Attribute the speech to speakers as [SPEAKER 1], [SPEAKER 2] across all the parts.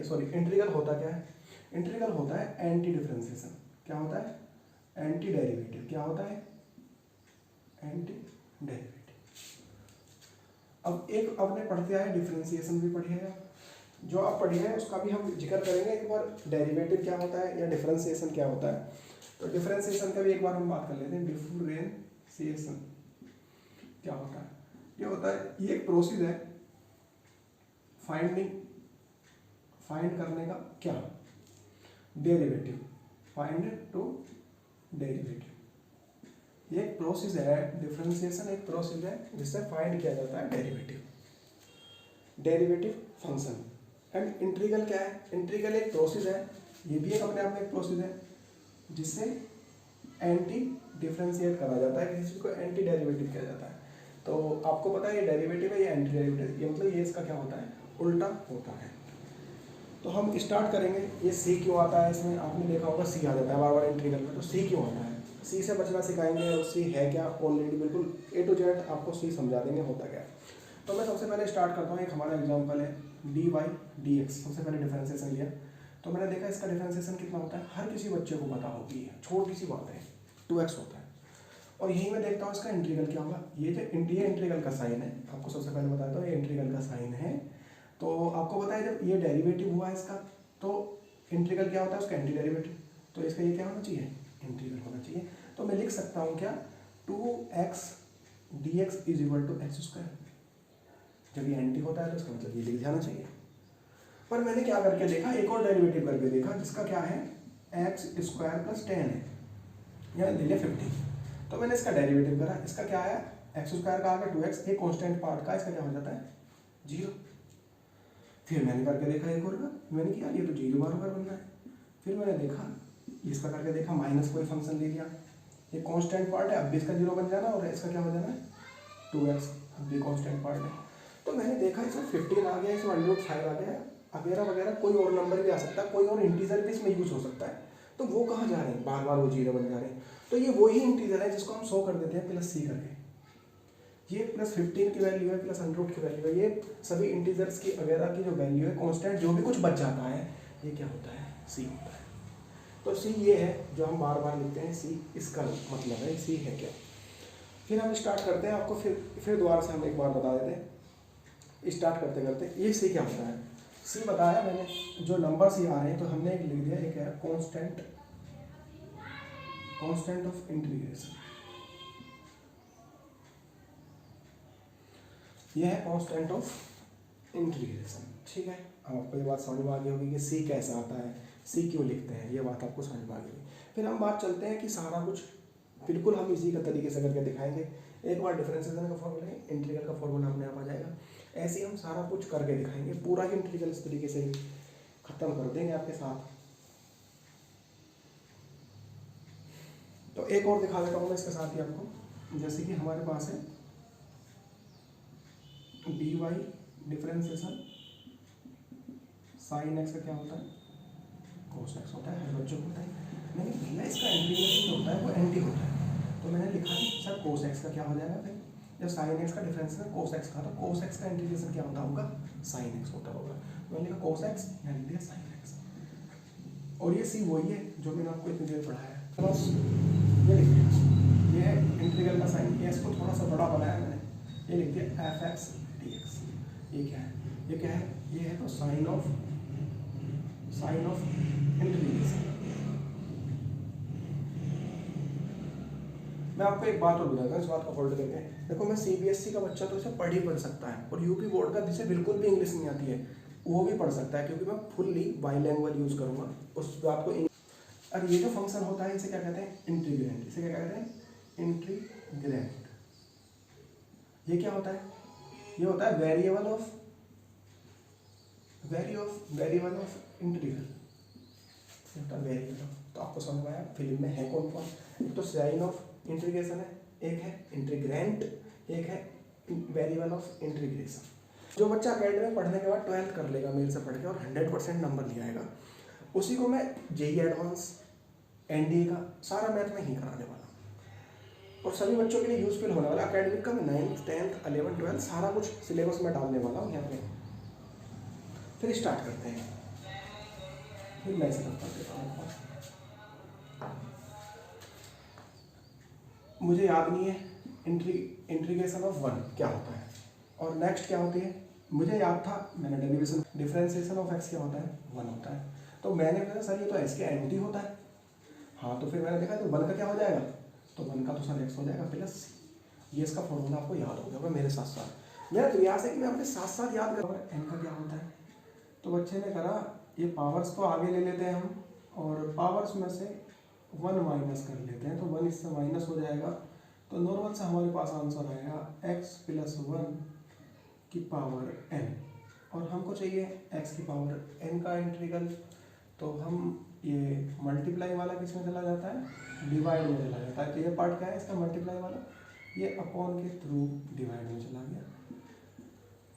[SPEAKER 1] Sorry integral होता क्या है? इंटीग्रल होता है एंटी डिफरेंशिएशन। क्या होता है? Anti derivative. क्या होता है? Anti derivative. अब एक अपने पढ़ते आए डिफरेंशिएशन भी पढ़िएगा, जो आप पढ़े हैं उसका भी हम जिक्र करेंगे एक बार, डेरिवेटिव क्या होता है या डिफरेंशिएशन क्या होता है। तो डिफरेंशिएशन का भी एक बार हम बात कर लेते हैं। डिफरेंशिएशन क्या होता है? ये होता है, ये एक प्रोसेस है फाइंड करने का, क्या? Derivative, find to derivative. ये एक प्रोसेस है, डिफरेंशिएशन एक प्रोसेस है जिससे फाइंड किया जाता है डेरिवेटिव फंक्शन। एंड इंटीग्रल क्या है? इंटीग्रल एक प्रोसेस है, ये भी एक अपने आप में एक प्रोसेस है जिससे एंटी डिफरेंशिएट करा जाता है, किसी चीज़ को एंटी डेरिवेटिव किया जाता है। तो आपको पता है ये डेरिवेटिव है, ये एंटी डेरिवेटिव, ये मतलब ये इसका क्या होता है? उल्टा होता है। तो हम स्टार्ट करेंगे। ये सी क्यों आता है इसमें? आपने देखा होगा सी आ जाता है बार बार इंटीग्रल में, तो सी क्यों आता है? सी से बचना सिखाएंगे, और सी है क्या ऑलरेडी बिल्कुल A to Z आपको सी समझा देंगे होता क्या है। तो मैं सबसे पहले स्टार्ट करता हूँ। एक हमारा एग्जाम्पल है dy dx। सबसे पहले डिफरेंशिएशन लिया, तो मैंने देखा इसका डिफरेंशिएशन कितना होता है, हर किसी बच्चे को पता होगी है, छोटी सी बात है, 2x होता है। और यही मैं देखता हूँ इसका इंटीग्रल क्या होगा। ये जो इंटीग्रल का साइन है, आपको सबसे पहले बताता हूँ, ये इंटीग्रल का साइन है। तो आपको पता है जब ये डेरिवेटिव हुआ इसका, तो इंटीग्रल क्या होता है उसका? Anti derivative. तो इसका ये क्या होना चाहिए? इंटीग्रल होना चाहिए। तो मैं लिख सकता हूँ क्या? 2x dx is equal to x square. जब ये एंटी होता है तो इसका मतलब ये लिख जाना चाहिए। पर मैंने क्या करके देखा, एक और डेरिवेटिव करके देखा जिसका क्या है? एक्स स्क्वायर प्लस 10 है, या ले लिया 50। तो मैंने इसका डेरिवेटिव करा, इसका क्या है? एक्स स्क्वायर का आ गया 2x, एक कॉन्स्टेंट पार्ट का, इसका क्या हो जाता है? 0। फिर मैंने करके देखा एक और का, मैंने किया ये तो 0 बार बार बन रहा है। फिर मैंने देखा इसका करके देखा, माइनस कोई फंक्शन ले लिया, ये कांस्टेंट पार्ट है, अब भी इसका 0 बन जाना, और इसका क्या हो जाना है? 2x, अब भी कांस्टेंट पार्ट है। तो मैंने देखा इसमें 15 आ गया, इसमें √5 आ गया, वगैरह वगैरह, कोई और नंबर भी आ सकता है, कोई और इंटीजर भी इसमें यूज हो सकता है। तो वो कहाँ जा रहे हैं? बार बार वो 0 बन जा रहे हैं। तो ये वही इंटीजर है जिसको हम 100 कर देते हैं प्लस सी करके। ये प्लस 15 की वैल्यू है, प्लस √ की वैल्यू है, ये सभी इंटीजर्स की वगैरह की जो वैल्यू है, कांस्टेंट जो भी कुछ बच जाता है, ये क्या होता है? सी होता है। तो सी ये है जो हम बार बार लिखते हैं, सी इसका मतलब है, सी है क्या। फिर हम स्टार्ट करते हैं, आपको फिर दोबारा से हम एक बार बता देते हैं। स्टार्ट करते करते ये सी क्या होता है? सी बताया मैंने, जो नंबर सी आ रहे हैं तो हमने एक लिख दिया, एक है कांस्टेंट ऑफ इंटीग्रेशन। यह है कांस्टेंट ऑफ इंटीग्रेशन, ठीक है। अब आपको ये बात समझ में आ गई होगी कि सी कैसा आता है, सी क्यों लिखते हैं, ये बात आपको समझ में आ गई। फिर हम बात चलते हैं कि सारा कुछ बिल्कुल हम इसी का तरीके से करके दिखाएंगे। एक बार डिफरेंशिएशन का फॉर्मूला है, इंटीग्रल का फॉर्मूला अपने आप आ जाएगा। ऐसे ही हम सारा कुछ करके दिखाएंगे, पूरा ही इंटीग्रल इस तरीके से खत्म कर देंगे आपके साथ। तो एक और दिखा देता हूँ मैं इसके साथ ही आपको, जैसे कि हमारे पास है dy डिफरेंशिएशन साइन एक्स का क्या होता है? कोस एक्स होता है, हर बच्चों को होता है। मैंने भैया इसका इंटीग्रेशन जो होता है वो एंटी होता है, तो मैंने लिखा कि सर कोस एक्स का क्या हो जाएगा? फिर जब साइन एक्स का डिफरेंशिएशन कोस एक्स का, तो कोस एक्स का इंटीग्रेशन क्या होता होगा? साइन एक्स होता होगा। तो मैंने लिखा कोस एक्स, मैंने लिख दिया साइन एक्स। और ये सी वही है जो मैंने आपको इतनी देर पढ़ाया है, बस ये लिख दिया। ये है इंटीग्रल का साइन, ये इसको थोड़ा सा बड़ा बनाया मैंने, ये लिख दिया एफ एक्स डी एक्स। ये क्या है? ये क्या है? ये है तो साइन ऑफ इंटीग्रेशन। मैं आपको एक बात और बताता हूँ, इस बात को होल्ड करके देखो। मैं सीबीएसई का बच्चा तो इसे पढ़ सकता है, और यूपी बोर्ड का जिसे बिल्कुल भी इंग्लिश नहीं आती है वो भी पढ़ सकता है, क्योंकि मैं फुल्ली बाईलैंग्वेज यूज करूँगा उस बात को। और ये जो फंक्शन होता है इसे क्या कहते हैं? इंटीग्रेंट। इसे क्या कहते हैं? इंटीग्रेंट। ये क्या होता है? ये होता है वेरिएबल ऑफ इंटीग्रल। तो आपको समझ में आया फिल्म में है कौन कौन? एक तो साइन ऑफ इंटीग्रेशन है, एक है इंटीग्रेंट, एक है वेरिएबल ऑफ इंटीग्रेशन। जो बच्चा अकेडमी में पढ़ने के बाद 12th कर लेगा मेरे से पढ़ के और 100% नंबर ले आएगा, उसी को मैं जेई एडवांस एनडीए का सारा मैथ में ही कराने वाला हूँ। और सभी बच्चों के लिए यूजफुल होने वाला अकेडमिक का मैं 9th 10th 11th 12th सारा कुछ सिलेबस में डालने वाला हूँ यहाँ पे। फिर स्टार्ट करते हैं। फिर मैं इसे रफ कर देता हूँ। मुझे याद नहीं है इंटीग्रेशन ऑफ 1 क्या होता है, और नेक्स्ट क्या होती है मुझे याद था, मैंने डेरिवेशन डिफरेंशिएशन ऑफ x क्या होता है 1 होता है। तो मैंने कहा सर ये तो x के एंटी होता है। हाँ तो फिर मैंने देखा तो 1 का क्या हो जाएगा, तो 1 का तो सर x हो जाएगा प्लस, ये इसका फॉर्मूला आपको याद हो गया होगा मेरे साथ साथ। मेरा प्रयास है कि मैं अपने साथ साथ याद करूँगा n का क्या होता है। तो बच्चे ने करा ये पावर्स तो आगे ले लेते हैं हम, और पावर्स में से 1 माइनस कर लेते हैं, तो 1 इससे माइनस हो जाएगा, तो नॉर्मल से हमारे पास आंसर आएगा x + 1 की पावर n, और हमको चाहिए x की पावर n का इंटीग्रल। तो हम ये मल्टीप्लाई वाला किस में चला जाता है, डिवाइड में चला जाता है। तो ये पार्ट क्या है इसका मल्टीप्लाई वाला, ये अपॉन के थ्रू डिवाइड में चला गया,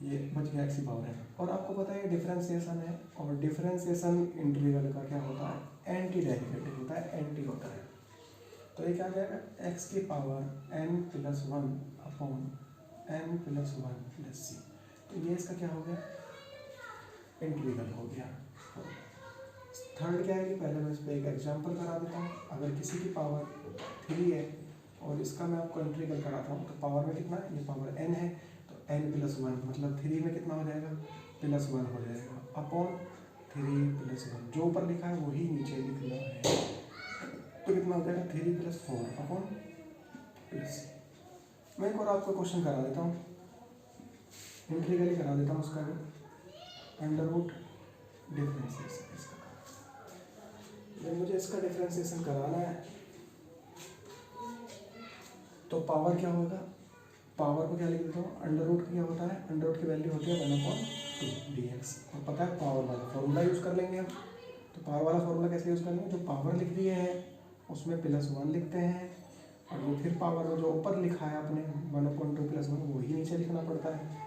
[SPEAKER 1] ये बच गया x की पावर n। और आपको पता है ये डिफरेंशिएशन है, और डिफरेंशिएशन इंटीग्रल का क्या होता है, एंटी डेरिवेटिव होता है, एंटी होता है। तो ये क्या जाएगा, x की power n + 1 upon n + 1 + c। तो ये इसका क्या हो गया, इंटीग्रल हो गया। थर्ड क्या है कि पहले मैं इस पर एक एग्जांपल करा देता हूँ। अगर किसी की पावर 3 है और इसका मैं आपको इंटीग्रल कराता हूँ, तो पावर में कितना है, ये पावर n है, तो n + 1 मतलब 3 में कितना हो जाएगा, +1 हो जाएगा, अपॉन 3 + 1 जो ऊपर लिखा है वही नीचे लिखना है। तो कितना हो जाएगा 3 + 4 अपॉन +। मैं एक और आपको क्वेश्चन करा देता हूँ, इंटीग्रल ही करा देता हूँ उसका भी, अंडर रूट डिफरेंशिएशन इसका। जब मुझे इसका डिफरेंशिएशन कराना है तो पावर क्या होगा, पावर को क्या लिख देता हूँ, अंडर रूट क्या होता है, अंडर रूट की वैल्यू होती है 1/2 dx, और पता है पावर वाला फॉर्मूला यूज़ कर लेंगे हम। तो पावर वाला फॉर्मूला कैसे यूज़ करेंगे, जो पावर लिख दिए हैं उसमें +1 लिखते हैं, और वो फिर पावर में जो ऊपर लिखा है अपने 1/2 + 1 वही नीचे लिखना पड़ता है।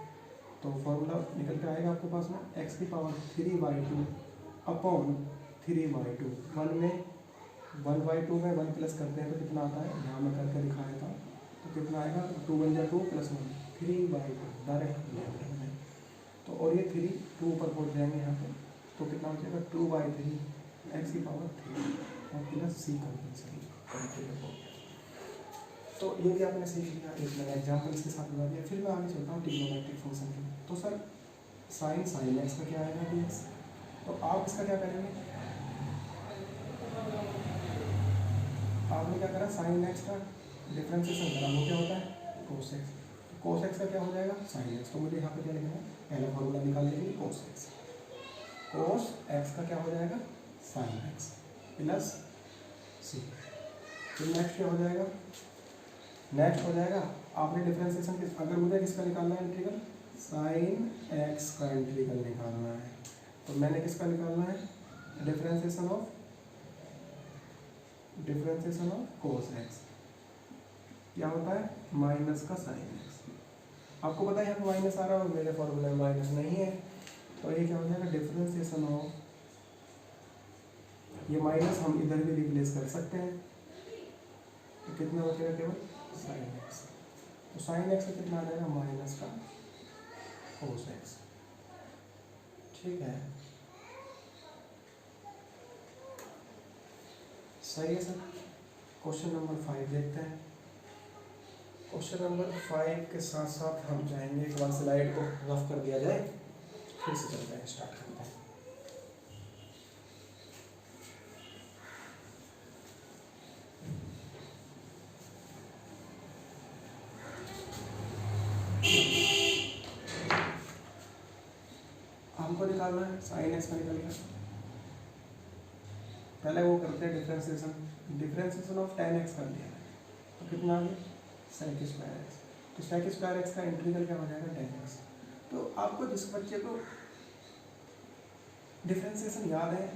[SPEAKER 1] तो फॉर्मूला निकल के आएगा आपके पास में, x की पावर 3/2 अपॉन 3/2, 1 में 1/2 में 1 प्लस करते हैं तो कितना आता है, यहाँ में करके दिखाया था, तो कितना आएगा 2 × 2 + 1 3/2 डायरेक्ट लिया हमने। तो और ये 3 2 ऊपर पहुँच जाएंगे यहाँ पे, तो कितना हो जाएगा 2/3 x की पावर 3 और प्लस c कंपल्सरी। तो ये भी आपने सीख लिया, एक मैंने एग्जाम्पल इसके साथ बता दिया। फिर मैं आगे चलता हूँ ट्रिग्नोमेट्रिक फंक्शन के। तो सर sin x का क्या आएगा dx, तो आप इसका क्या करेंगे, आपने क्या करा sin x का डिफरेंशिएशन करा, वो क्या होता है cos x। तो cos x का क्या हो जाएगा sin x, तो मुझे यहाँ पे क्या लिखना है, पहला फॉर्मूला निकाल लेंगे cos x का क्या हो जाएगा sin x प्लस c। फिर नेक्स्ट क्या हो जाएगा, नेक्स्ट हो जाएगा आपने डिफरेंशिएशन किस, अगर मुझे किसका निकालना है इंटीग्रल, sin x का इंटीग्रल निकालना है, तो मैंने किसका निकालना है, डिफरेंशिएशन ऑफ cos x क्या होता है माइनस का sin x। आपको पता है यहाँ पे माइनस आ रहा है और मेरे फॉर्मूले में माइनस नहीं है, तो ये क्या हो जाएगा डिफरेंशिएशन ऑफ, ये माइनस हम इधर भी रिप्लेस कर सकते हैं, तो कितना बचेगा केवल sin x। तो sin x का कितना आ जाएगा माइनस का cos x। ठीक है, सही है सर। क्वेश्चन नंबर 5 देखते हैं। क्वेश्चन नंबर 5 के साथ साथ हम चाहेंगे एक बार स्लाइड को रफ कर दिया जाए, फिर से चलते हैं, स्टार्ट करते हैं। हमको निकालना है sin x का निकल गया, पहले वो करते हैं डिफरेंशिएशन ऑफ tan x कर दिया, तो कितना आ गया sec स्क्वायर x। तो sec स्क्वायर x का इंटीग्रल क्या हो जाएगा tan x। तो आपको जिस बच्चे को डिफरेंशिएशन याद है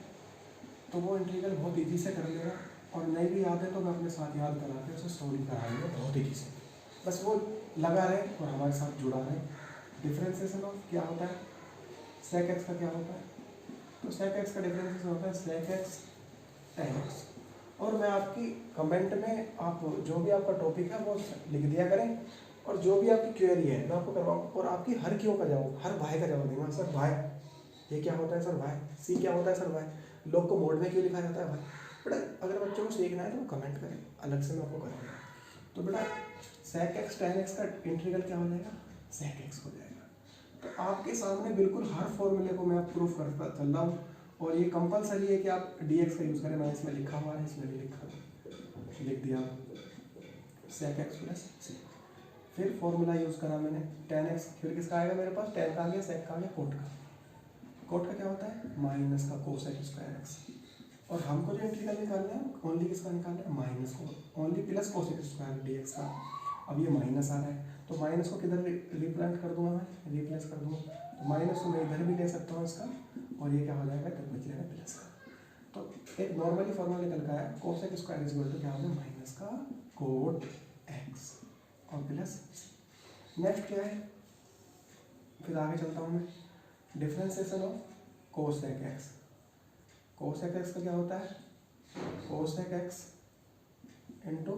[SPEAKER 1] तो वो इंटीग्रल बहुत ईजी से कर लेगा, और नहीं भी याद है तो मैं अपने साथ याद करा के उसे सॉल्व करा लूँगा बहुत ईजी से, बस वो लगा रहे और हमारे साथ जुड़ा रहे। डिफरेंशिएशन ऑफ क्या होता है, sec x का क्या होता है, तो sec x का डिफरेंशिएशन होता है sec x tan x। और मैं आपकी कमेंट में आप जो भी आपका टॉपिक है वो लिख दिया करें, और जो भी आपकी क्वेरी है मैं आपको करवाऊँ, और आपकी हर क्यों का जवाब, हर भाई का जवाब देंगे। सर भाई ये क्या होता है सर वाई, सी क्या होता है सर वाई, लॉग को मोड में क्यों लिखा जाता है वाई। बेटा अगर बच्चों को सीखना है तो कमेंट करें, अलग से मैं आपको कराऊंगा। तो बेटा sec x tan x का इंटीग्रल क्या हो जाएगा, sec x हो जाएगा। तो आपके सामने बिल्कुल हर फॉर्मूले को मैं प्रूफ करता चल रहा हूँ, और ये कंपलसरी है कि आप dx का यूज़ करें। मैं इसमें लिखा हुआ है, इसमें भी लिखा हुआ, लिख दिया sec x प्लस सी। फिर फॉर्मूला यूज़ करा मैंने tan x, फिर किसका आएगा मेरे पास, tan का आ गया, sec का आ गया, कोट का। कोट का क्या होता है, माइनस का कोसेक स्क्वायर एक्स। और हमको जो इंटीग्रल निकालना है ओनली किसका निकालना है, माइनस को, only plus cosec square dx का। अब ये माइनस आ रहा है तो माइनस को किधर रिप्लेस कर दूंगा मैं, रिप्लेस कर दूंगा, तो माइनस को मैं इधर भी ले सकता हूँ इसका, और ये क्या हो जाएगा, तब बच जाएगा प्लस का। तो एक नॉर्मली फॉर्मूला निकल का है, cosec square is equal to क्या होगा, माइनस का कोट एक्स और प्लस। नेक्स्ट क्या है, फिर आगे चलता हूँ मैं, differentiation of cosec x. Cosec x का क्या होता है, cosec x into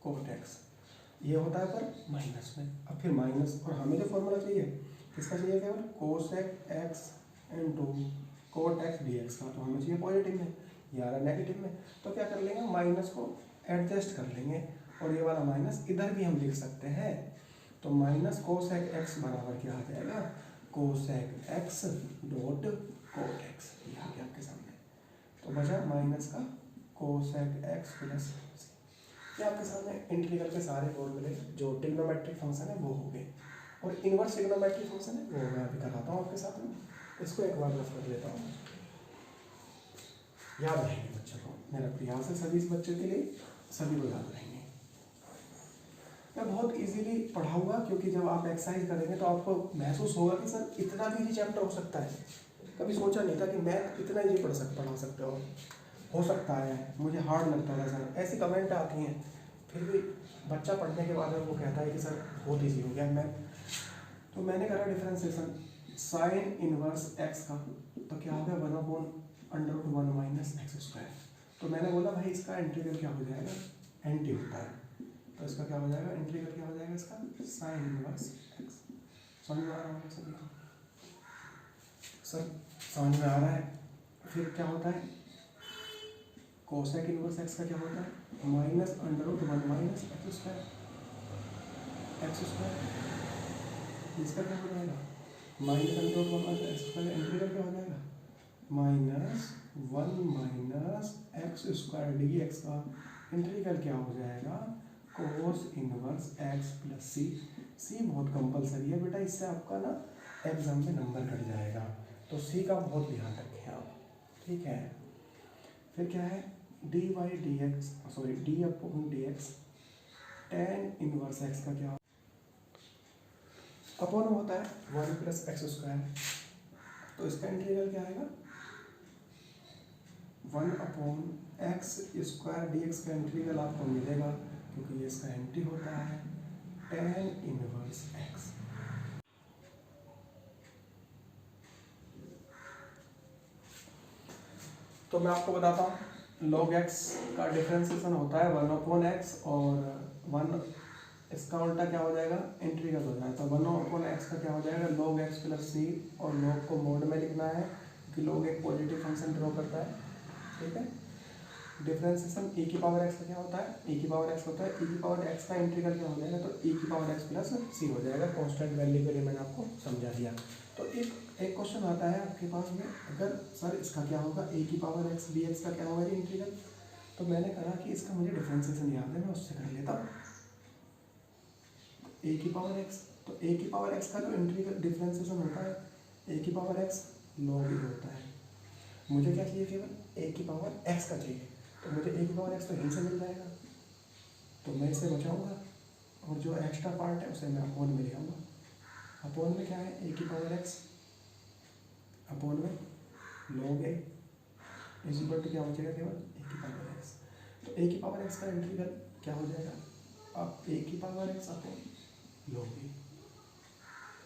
[SPEAKER 1] cot x, ये होता है पर माइनस में। अब फिर माइनस, और हमें जो फॉर्मूला चाहिए किसका चाहिए, केवल cosec x into cot x D x का, तो हमें चाहिए पॉजिटिव में, ये आ रहा नेगेटिव में। तो क्या कर लेंगे, माइनस को एडजस्ट कर लेंगे, और ये वाला माइनस इधर भी हम लिख सकते हैं। तो माइनस कोसेक एक्स बराबर क्या आ जाएगा, cosec x dot cot x, ये आ गया आपके सामने। तो बचा माइनस का कोसेक एक्स प्लस सी। ये आपके सामने इंटीग्रल के सारे फॉर्मूले जो ट्रिग्नोमेट्रिक फंक्शन है वो हो गए, और इनवर्स ट्रिग्नोमेट्रिक फंक्शन है वो मैं अभी कराता हूँ आपके साथ में। इसको एक बार रफ कर लेता हूँ, याद रहेंगे बच्चों को, मेरा प्रयास है सभी बच्चों के लिए, सभी को याद रहेंगे। मैं बहुत इजीली पढ़ाऊंगा, क्योंकि जब आप एक्सरसाइज करेंगे तो आपको महसूस होगा कि सर इतना भी इजी चैप्टर हो सकता है। कभी सोचा नहीं था कि मैथ इतना इजी पढ़ा सकते हो सकता है, मुझे हार्ड लगता था सर, ऐसी कमेंट आती हैं। फिर भी बच्चा पढ़ने के बाद वो कहता है कि सर बहुत ईजी हो गया मैथ। तो मैंने करा डिफरेंशिएशन साइन इनवर्स एक्स का, तो क्या हो गया, 1/√1 माइनस एक्स स्क्वायर। तो मैंने बोला भाई इसका इंटीग्रल क्या हो जाएगा, एंटी होता है, तो इसका क्या हो जाएगा, इंटीग्रल क्या हो जाएगा इसका, साइन इनवर्स एक्स। समझ में आ रहा होगा सभी को, सर समझ में आ रहा है। फिर क्या होता है, कोसेक इनवर्स एक्स का क्या होता है, -√1 माइनस एक्स स्क्वायर, इसका क्या हो जाएगा, -√1 माइनस एक्स स्क्वायर, इंटीग्रल क्या हो जाएगा, -1 minus x square D x का इंटीग्रल क्या हो जाएगा, कोस इनवर्स एक्स प्लस सी। सी बहुत कंपलसरी है बेटा, इससे आपका ना एग्जाम में नंबर कट जाएगा, तो सी का बहुत ध्यान रखें आप, ठीक है। फिर क्या है, D by D x, sorry D upon D x, tan inverse x का क्या अपॉन होता है 1 प्लस एक्स स्क्वायर, तो इसका इंटीग्रल क्या आएगा, 1 upon x square D x का इंटीग्रल आपको मिलेगा, क्योंकि ये इसका एंटी होता है, टेन इनवर्स एक्स। तो मैं आपको बताता हूँ, log x का डिफरेंशिएशन होता है 1 अपॉन एक्स, और 1 इसका उल्टा क्या हो जाएगा, इंटीग्रल हो जाएगा। तो 1 अपॉन एक्स का क्या हो जाएगा, log x प्लस सी, और log को मोड में लिखना है कि log एक पॉजिटिव फंक्शन ड्रॉ करता है, ठीक है। डिफरेंशिएशन e की पावर x का क्या होता है, e की पावर x होता है, e की पावर x का इंटीग्रल क्या हो जाएगा, तो e की पावर x प्लस सी हो जाएगा, कांस्टेंट वैल्यू के लिए मैंने आपको समझा दिया। तो एक क्वेश्चन आता है आपके पास में, अगर सर इसका क्या होगा, ए की पावर एक्स डी एक्स का क्या होगा ये इंटीग्रल, तो मैंने कहा कि इसका मुझे डिफरेंशिएशन याद है, मैं उससे कर लेता हूँ। ए की पावर एक्स, तो ए की पावर एक्स का जो इंटीग्रल डिफरेंशिएशन होता है, ए की पावर एक्स log ए होता है। मुझे क्या चाहिए, केवल ए की पावर एक्स का चाहिए, तो मुझे ए की पावर एक्स तो यहीं से मिल जाएगा, तो मैं इसे बचाऊँगा, और जो एक्स्ट्रा पार्ट है उसे मैं अपोन में ले आऊँगा। अपोन में क्या है, ए की पावर एक्स अपोन में log a is equal to क्या बचेगा, केवल ए की पावर एक्स। तो ए की पावर एक्स का इंटीग्रल क्या हो जाएगा, अब ए की पावर एक्स अपॉन log ए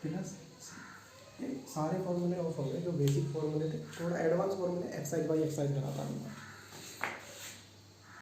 [SPEAKER 1] प्लस ये सारे फॉर्मूले ऑफ हो गए, जो बेसिक फॉर्मूले थे, थोड़ा एडवांस फॉर्मूले एक्सरसाइज बाई एक्सरसाइज कराता हूँ।